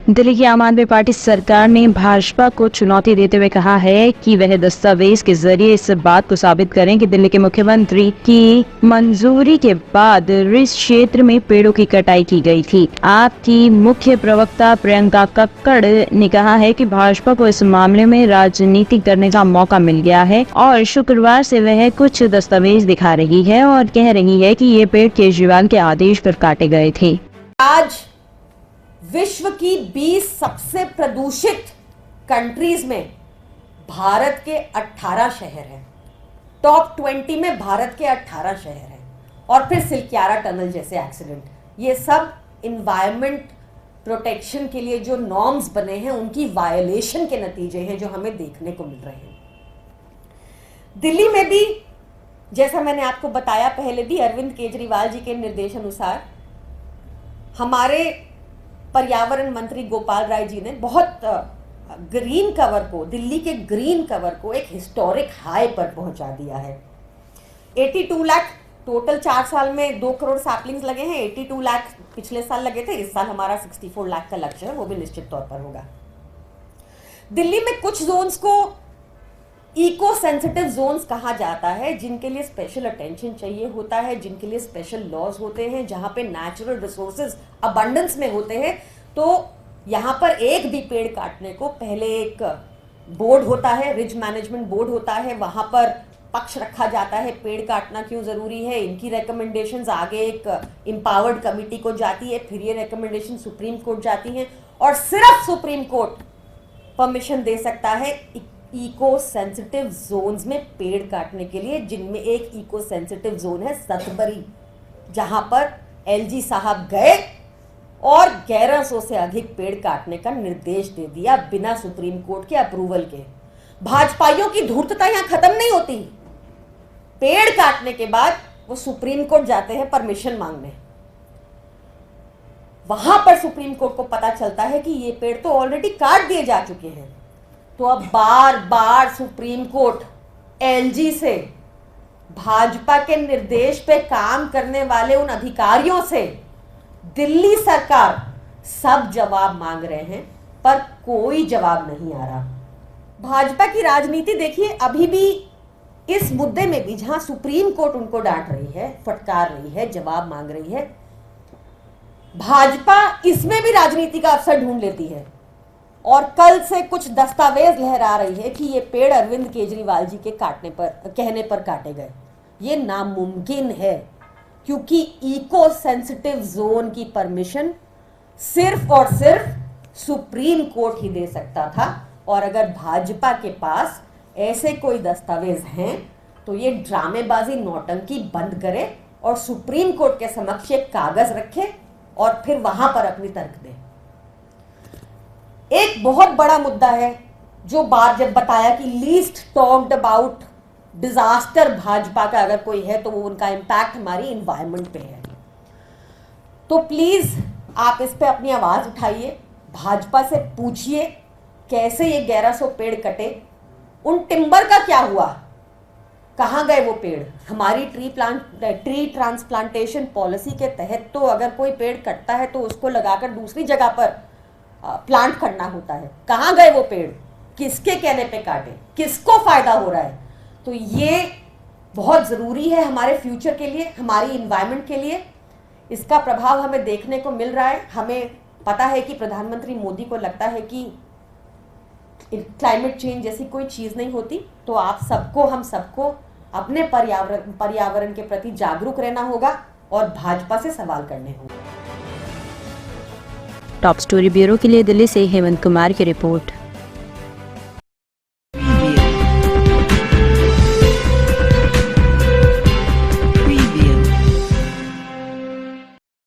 दिल्ली की आम आदमी पार्टी सरकार ने भाजपा को चुनौती देते हुए कहा है कि वह दस्तावेज के जरिए इस बात को साबित करें कि दिल्ली के मुख्यमंत्री की मंजूरी के बाद रिज क्षेत्र में पेड़ों की कटाई की गई थी। आप की मुख्य प्रवक्ता प्रियंका कक्कड़ ने कहा है कि भाजपा को इस मामले में राजनीति करने का मौका मिल गया है और शुक्रवार से वह कुछ दस्तावेज दिखा रही है और कह रही है कि ये पेड़ केजरीवाल के आदेश पर काटे गए थे। आज विश्व की 20 सबसे प्रदूषित कंट्रीज में भारत के 18 शहर हैं। टॉप 20 में भारत के 18 शहर हैं। और फिर सिलक्यारा टनल जैसे एक्सीडेंट, ये सब इन्वायरमेंट प्रोटेक्शन के लिए जो नॉर्म्स बने हैं उनकी वायलेशन के नतीजे हैं जो हमें देखने को मिल रहे हैं। दिल्ली में भी जैसा मैंने आपको बताया पहले भी, अरविंद केजरीवाल जी के निर्देशानुसार हमारे पर्यावरण मंत्री गोपाल राय जी ने बहुत ग्रीन कवर को, दिल्ली के ग्रीन कवर को एक हिस्टोरिक हाई पर पहुंचा दिया है। 82 लाख टोटल 4 साल में 2 करोड़ सैपलिंग्स लगे हैं। 82 लाख पिछले साल लगे थे, इस साल हमारा 64 लाख का लक्ष्य है, वो भी निश्चित तौर पर होगा। दिल्ली में कुछ जोन्स को इको सेंसिटिव जोन्स कहा जाता है, जिनके लिए स्पेशल अटेंशन चाहिए होता है, जिनके लिए स्पेशल लॉज होते हैं, जहां पे नेचुरल रिसोर्सेज अबंडेंस में होते हैं। तो यहां पर एक भी पेड़ काटने को पहले एक बोर्ड होता है, रिज मैनेजमेंट बोर्ड होता है, वहां पर पक्ष रखा जाता है पेड़ काटना क्यों जरूरी है। इनकी रिकमेंडेशंस आगे एक एम्पावर्ड कमिटी को जाती है, फिर ये रिकमेंडेशन सुप्रीम कोर्ट जाती हैं और सिर्फ सुप्रीम कोर्ट परमिशन दे सकता है इको सेंसिटिव जोन्स में पेड़ काटने के लिए, जिनमें एक इको सेंसिटिव जोन है सतबरी, जहां पर एलजी साहब गए और 1100 से अधिक पेड़ काटने का निर्देश दे दिया बिना सुप्रीम कोर्ट के अप्रूवल के। भाजपाइयों की धूर्तता यहां खत्म नहीं होती। पेड़ काटने के बाद वो सुप्रीम कोर्ट जाते हैं परमिशन मांगने। वहां पर सुप्रीम कोर्ट को पता चलता है कि ये पेड़ तो ऑलरेडी काट दिए जा चुके हैं। तो अब बार बार सुप्रीम कोर्ट एलजी से, भाजपा के निर्देश पे काम करने वाले उन अधिकारियों से दिल्ली सरकार सब जवाब मांग रहे हैं, पर कोई जवाब नहीं आ रहा। भाजपा की राजनीति देखिए, अभी भी इस मुद्दे में भी जहां सुप्रीम कोर्ट उनको डांट रही है, फटकार रही है, जवाब मांग रही है, भाजपा इसमें भी राजनीति का अवसर ढूंढ लेती है और कल से कुछ दस्तावेज लहरा रही है कि ये पेड़ अरविंद केजरीवाल जी के कहने पर काटे गए। ये नामुमकिन है, क्योंकि इको सेंसिटिव जोन की परमिशन सिर्फ और सिर्फ सुप्रीम कोर्ट ही दे सकता था। और अगर भाजपा के पास ऐसे कोई दस्तावेज हैं तो ये ड्रामेबाजी, नौटंकी बंद करे और सुप्रीम कोर्ट के समक्ष एक कागज रखे और फिर वहां पर अपनी तर्क दे। एक बहुत बड़ा मुद्दा है जो जब बताया कि least talked about disaster Bhajpa का अगर कोई है तो वो उनका इंपैक्ट हमारी एनवायरनमेंट पे है। तो प्लीज आप इस पे अपनी आवाज उठाइए, भाजपा से पूछिए कैसे ये 1100 पेड़ कटे, उन टिम्बर का क्या हुआ, कहां गए वो पेड़। हमारी ट्री ट्रांसप्लांटेशन पॉलिसी के तहत तो अगर कोई पेड़ कटता है तो उसको लगाकर दूसरी जगह पर प्लांट करना होता है। कहां गए वो पेड़, किसके कहने पे काटे, किसको फायदा हो रहा है। तो ये बहुत जरूरी है हमारे फ्यूचर के लिए, हमारी इन्वायरमेंट के लिए। इसका प्रभाव हमें देखने को मिल रहा है। हमें पता है कि प्रधानमंत्री मोदी को लगता है कि क्लाइमेट चेंज जैसी कोई चीज नहीं होती। तो आप सबको, हम सबको अपने पर्यावरण के प्रति जागरूक रहना होगा और भाजपा से सवाल करने होंगे। टॉप स्टोरी ब्यूरो के लिए दिल्ली से हेमंत कुमार की रिपोर्ट।